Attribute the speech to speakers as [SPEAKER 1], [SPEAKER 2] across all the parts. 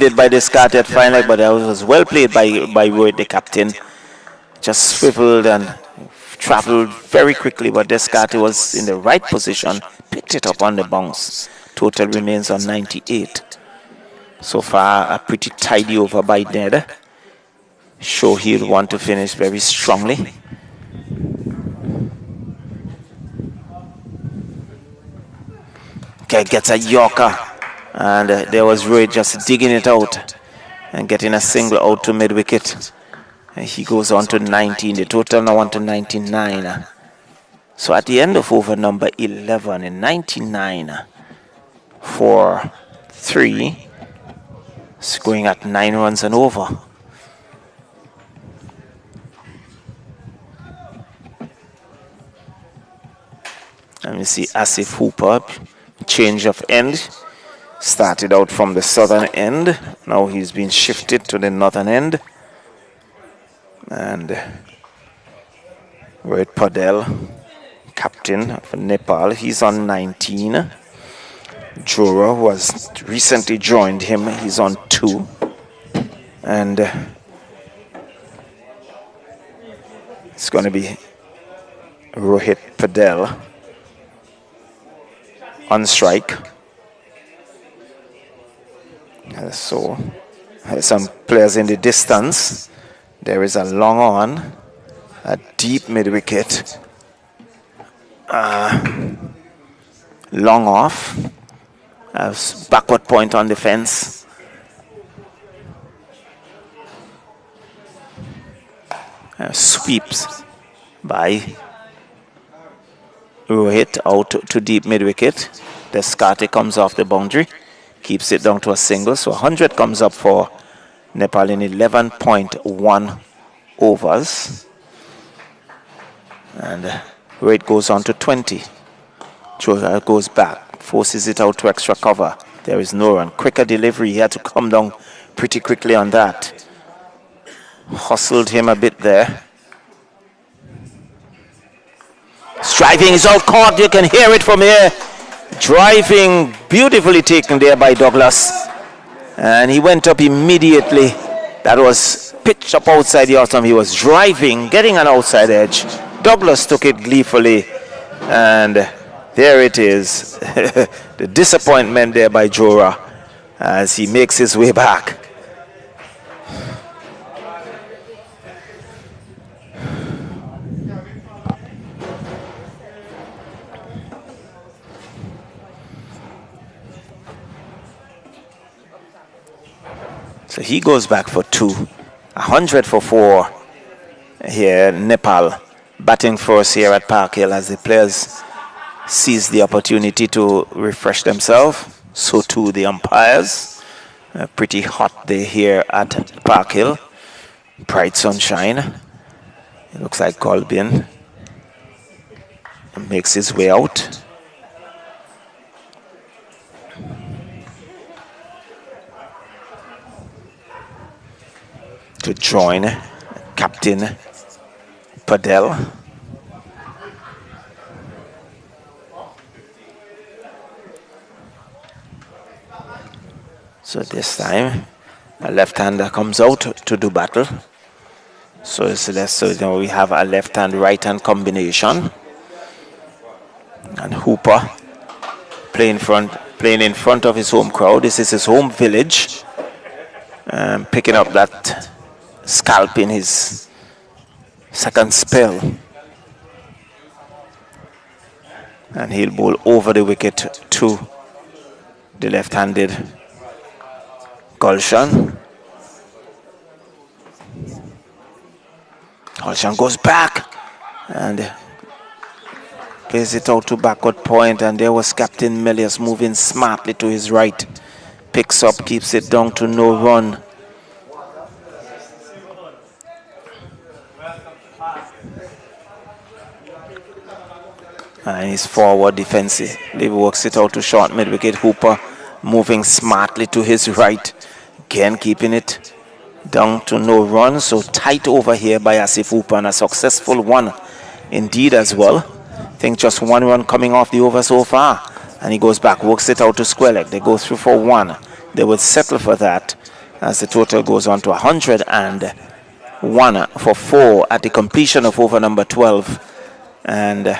[SPEAKER 1] fielded by Descartes at fine leg, but that was well played by Roy, the captain. Just swiveled and traveled very quickly, but Descartes was in the right position, picked it up on the bounce. Total remains on 98. So far, a pretty tidy over by Ned. Sure, he'll want to finish very strongly. Okay, gets a Yorker, and there was Roy just digging it out and getting a single out to mid-wicket. And he goes on to 19. The total now on to 99. So at the end of over number 11 in 99 for 3, it's going at 9 runs and over. And we see Asif Hooper, change of end. Started out from the southern end. Now he's been shifted to the northern end. And Rohit Padel, captain for Nepal, he's on 19. Jora, who has recently joined him, he's on 2. And it's going to be Rohit Padel on strike. So some players in the distance. There is a long on, a deep mid-wicket, long off, a backward point on the fence. Sweeps by Rohit out to deep mid-wicket. Descartes comes off the boundary, keeps it down to a single. So 100 comes up for Nepal in 11.1 overs. And Rohit goes on to 20. Jora goes back, forces it out to extra cover. There is no run. Quicker delivery. He had to come down pretty quickly on that. Hustled him a bit there. Striving is out caught. You can hear it from here. Driving beautifully taken there by Douglas. And he went up immediately. That was pitched up outside the autumn. He was driving, getting an outside edge. Douglas took it gleefully. And there it is. The disappointment there by Jora as he makes his way back. So he goes back for 2. 100 for 4 here. Nepal batting first here at Park Hill as the players seize the opportunity to refresh themselves. So too the umpires. Pretty hot day here at Park Hill. Bright sunshine. It looks like Colbin makes his way out. To join Captain Padel. So this time a left-hander comes out to do battle. So it's less, so now we have a left-hand right-hand combination. And Hooper playing in front of his home crowd. This is his home village. Picking up that scalp in his second spell. And he'll bowl over the wicket to the left-handed Gulshan. Gulshan goes back and plays it out to backward point, and there was Captain Melius moving smartly to his right. Picks up, keeps it down to no run. And he's forward defensively, works it out to short mid-wicket. Hooper moving smartly to his right. Again, keeping it down to no run. So tight over here by Asif Hooper, and a successful one indeed as well. I think just 1 run coming off the over so far. And he goes back, works it out to square leg. They go through for 1. They would settle for that. as the total goes on to 101 for 4 at the completion of over number 12. And a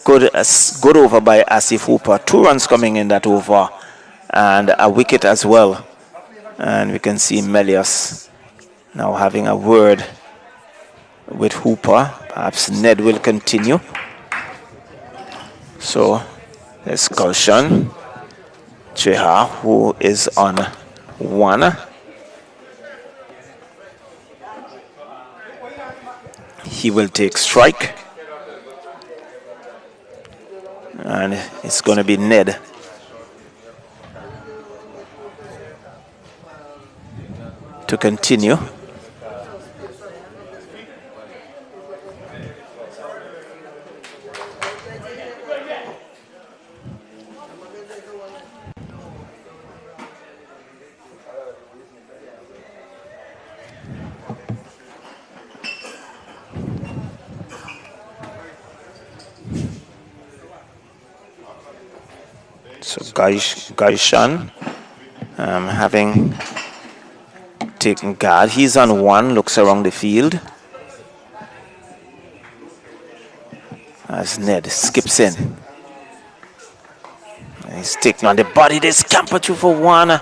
[SPEAKER 1] good over by Asif Hooper. 2 runs coming in that over and a wicket as well. And we can see Melius now having a word with Hooper. Perhaps Ned will continue. So there's Gulshan Cheha, who is on 1. He will take strike. And it's going to be Ned. To continue. So Gaishan having taken guard. He's on 1, looks around the field. As Ned skips in. He's taking on the body. They scamper through for 1.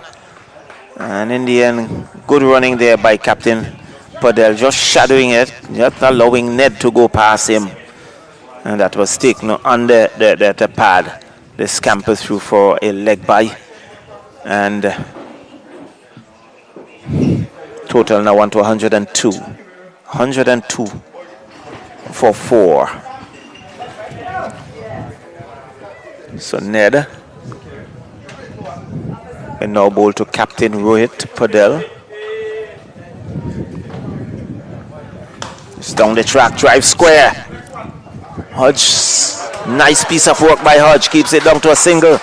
[SPEAKER 1] And in the end, good running there by Captain Padel. Just shadowing it, just allowing Ned to go past him. And that was taken under the pad. They scamper through for a leg bye. And total now on to 102. 102 for 4. So Ned will now bowl to Captain Rohit Padel. It's down the track, drive square. Hodge, nice piece of work by Hodge, keeps it down to a single.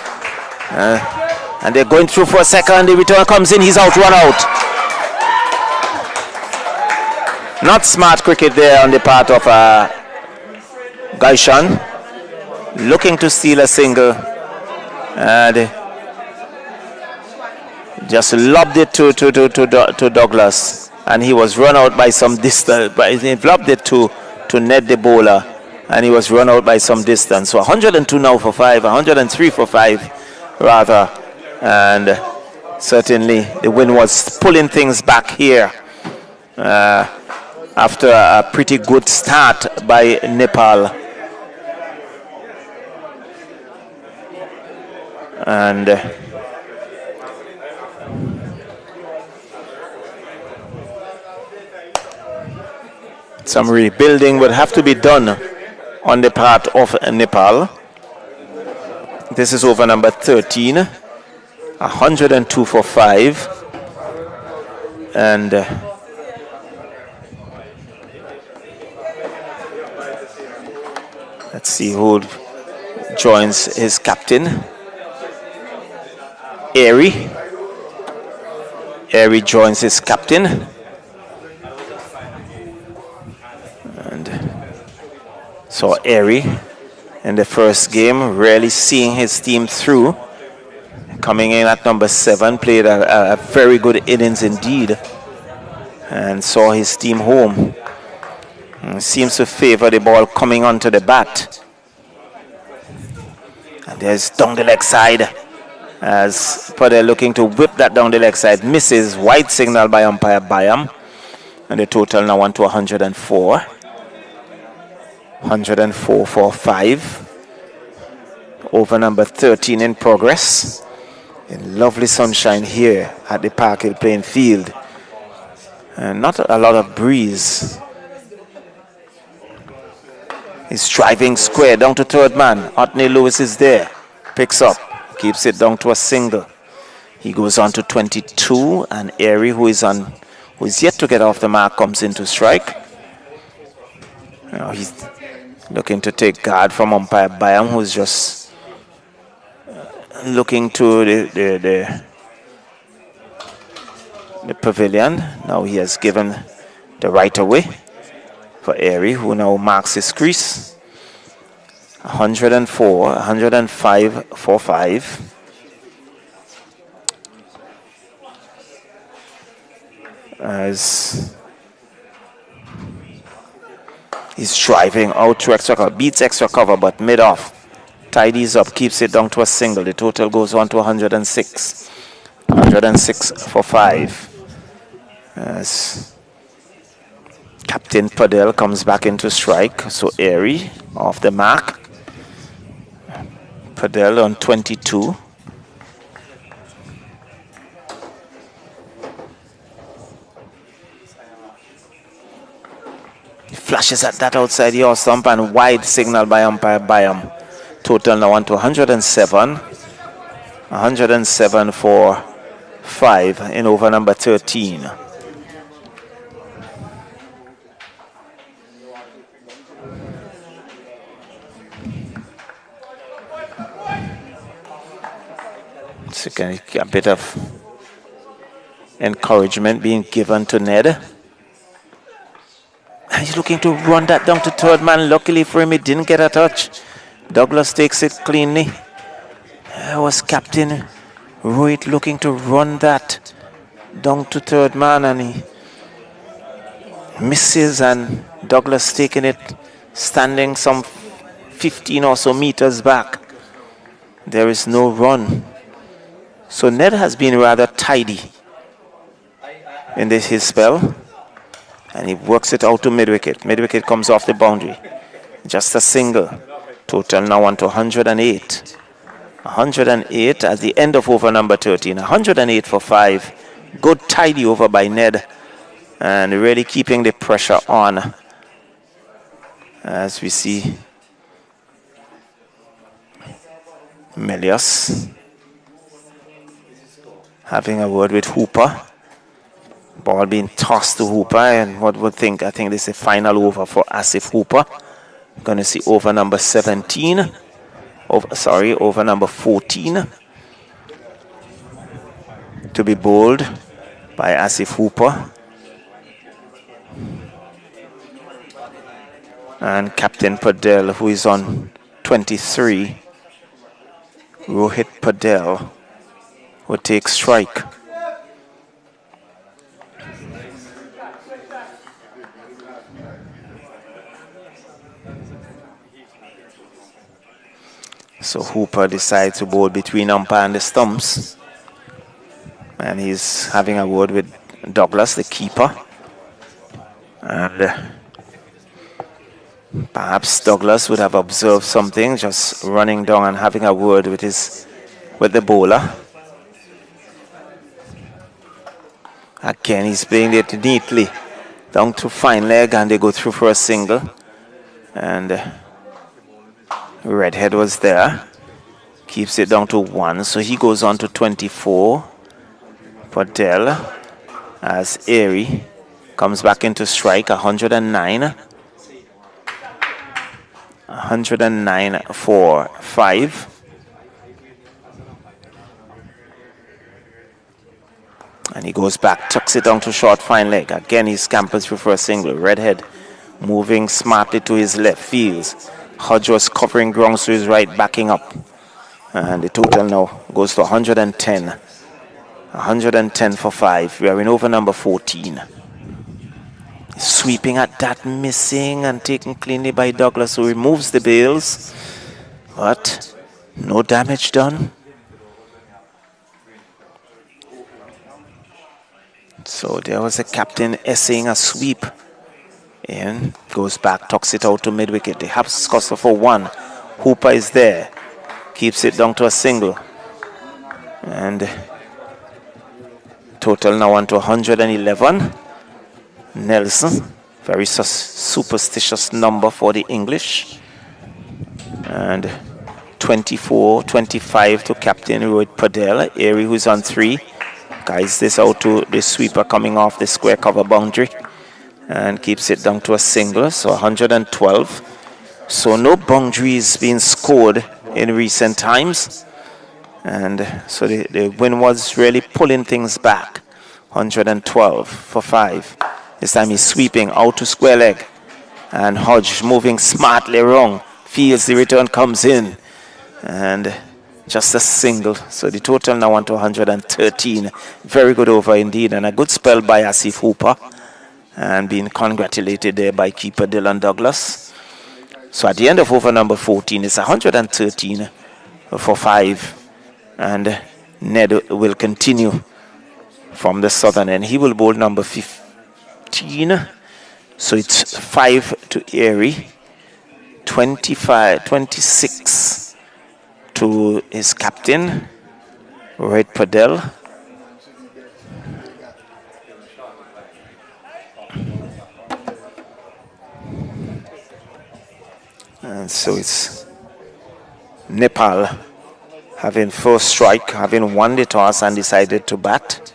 [SPEAKER 1] And they're going through for a second. The return comes in, he's out, run out. Not smart cricket there on the part of Gaishan. Looking to steal a single. And just lobbed it to Douglas. And he was run out by some distance. But he lobbed it to Ned the bowler. And he was run out by some distance. So 102 now for 5, 103 for 5 rather. And certainly the wind was pulling things back here after a pretty good start by Nepal. And some rebuilding would have to be done on the part of Nepal. This is over number 13, 102 for 5. And let's see who joins his captain. Airy joins his captain. And so Airy in the first game, really seeing his team through. Coming in at number 7, played a very good innings indeed. And saw his team home. And seems to favor the ball coming onto the bat. And there's down the leg side. As Padel looking to whip that down the leg side. Misses, white signal by umpire Bayam. And the total now on to 104. 104 for 5. Over number 13 in progress. In lovely sunshine here at the Park Hill playing field. And not a lot of breeze. He's driving square down to third man. Otney Lewis is there. Picks up. Keeps it down to a single. He goes on to 22. And Airy, who is yet to get off the mark, comes into strike. Now he's looking to take guard from umpire Bayam, who's just looking to the pavilion. Now he has given the right away for Airy, who now marks his crease. 104, 105 for 5. as he's driving out to extra cover, beats extra cover, but mid-off. Tidies up, keeps it down to a single. The total goes on to 106. 106 for 5. As Captain Padel comes back into strike. So Airy off the mark. Padel on 22. Flashes at that outside your stump and wide signal by umpire Byam. Total now on to 107. 107 for 5 in over number 13. So a bit of encouragement being given to Ned. He's looking to run that down to third man. Luckily for him, he didn't get a touch. Douglas takes it cleanly. There was Captain Ruit looking to run that down to third man, and he misses, and Douglas taking it, standing some 15 or so meters back. There is no run. So Ned has been rather tidy in his spell. And he works it out to mid-wicket. Mid-wicket comes off the boundary. Just a single. Total now on to 108. 108 at the end of over number 13. 108 for 5. Good tidy over by Ned. And really keeping the pressure on. As we see Melius having a word with Hooper. Ball being tossed to Hooper, and what would think? I think this is a final over for Asif Hooper. Going to see over number 17. Over number 14. To be bowled by Asif Hooper. And Captain Padel, who is on 23. Rohit Padel will take strike. So Hooper decides to bowl between umpire and the stumps. And he's having a word with Douglas, the keeper. And perhaps Douglas would have observed something, just running down and having a word with the bowler. Again, he's playing it neatly down to fine leg, and they go through for a single. And Redhead was there, keeps it down to 1, so he goes on to 24. Padel, as Airy comes back into strike, 109. 109 for 5. And he goes back, tucks it down to short fine leg. Again, he scampers through for a single. Redhead moving smartly to his left, fields. Hodge was covering ground to his right, backing up. And the total now goes to 110. 110 for 5. We are in over number 14. Sweeping at that, missing, and taken cleanly by Douglas, who removes the bails. But no damage done. So there was a captain essaying a sweep. In, goes back, tucks it out to mid-wicket. They have Scotland for 1. Hooper is there. Keeps it down to a single. And total now on to 111. Nelson, very superstitious number for the English. And 24, 25 to Captain Rohit Padel. Airy, who's on 3. Guides this out to the sweeper coming off the square cover boundary. And keeps it down to a single, so 112. So no boundaries being scored in recent times. And so the win was really pulling things back. 112 for 5. This time he's sweeping out to square leg. And Hodge moving smartly wrong. Feels the return comes in. And Just a single. So the total now on to 113. Very good over indeed, and a good spell by Asif Hooper, and being congratulated there by keeper Dylan Douglas. So at the end of over number 14, it's 113 for 5, and Ned will continue from the southern end. He will bowl number 15. So it's 5 to Airy, 26 to his captain, Red Padel. And so it's Nepal having first strike, having won the toss and decided to bat.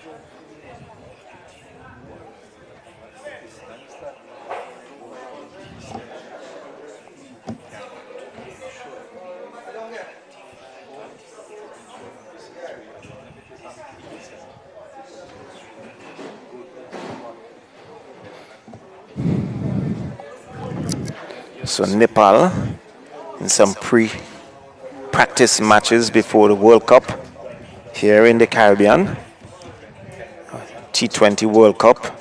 [SPEAKER 1] So Nepal in some pre-practice matches before the World Cup here in the Caribbean. T20 World Cup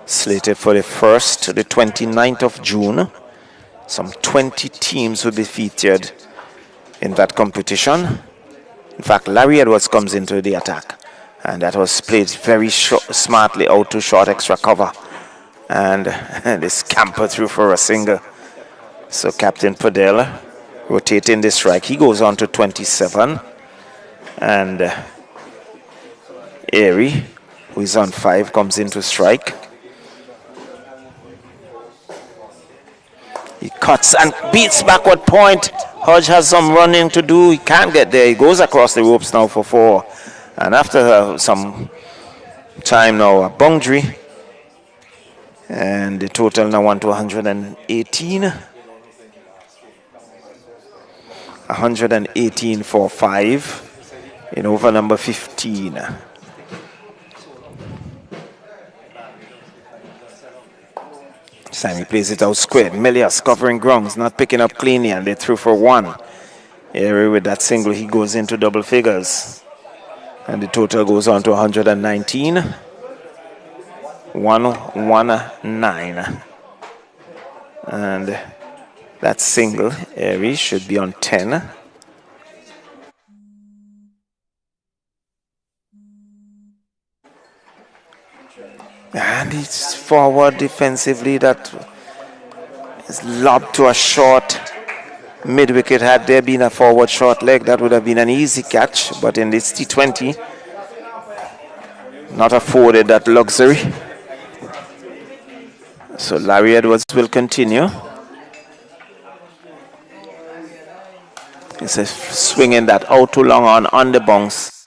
[SPEAKER 1] slated for the 1st to the 29th of June. Some 20 teams will be featured in that competition. In fact, Larry Edwards comes into the attack, and that was played very smartly out to short extra cover, and they scamper through for a single. So Captain Padel rotating the strike. He goes on to 27. And Airy, who is on 5, comes into strike. He cuts and beats backward point. Hodge has some running to do. He can't get there. He goes across the ropes now for 4. And after some time now, a boundary. And the total now on to 118. 118 for 5 in over number 15. Sammy plays it out square. Milius covering grounds, not picking up cleanly, and they threw for 1. Airy with that single, he goes into double figures. And the total goes on to 119. 119. And that single, Airy, should be on 10. And it's forward defensively. That is lobbed to a short mid-wicket. Had there been a forward short leg, that would have been an easy catch. But in this T20, not afforded that luxury. So Larry Edwards will continue. He's swinging that out too long on the bounce.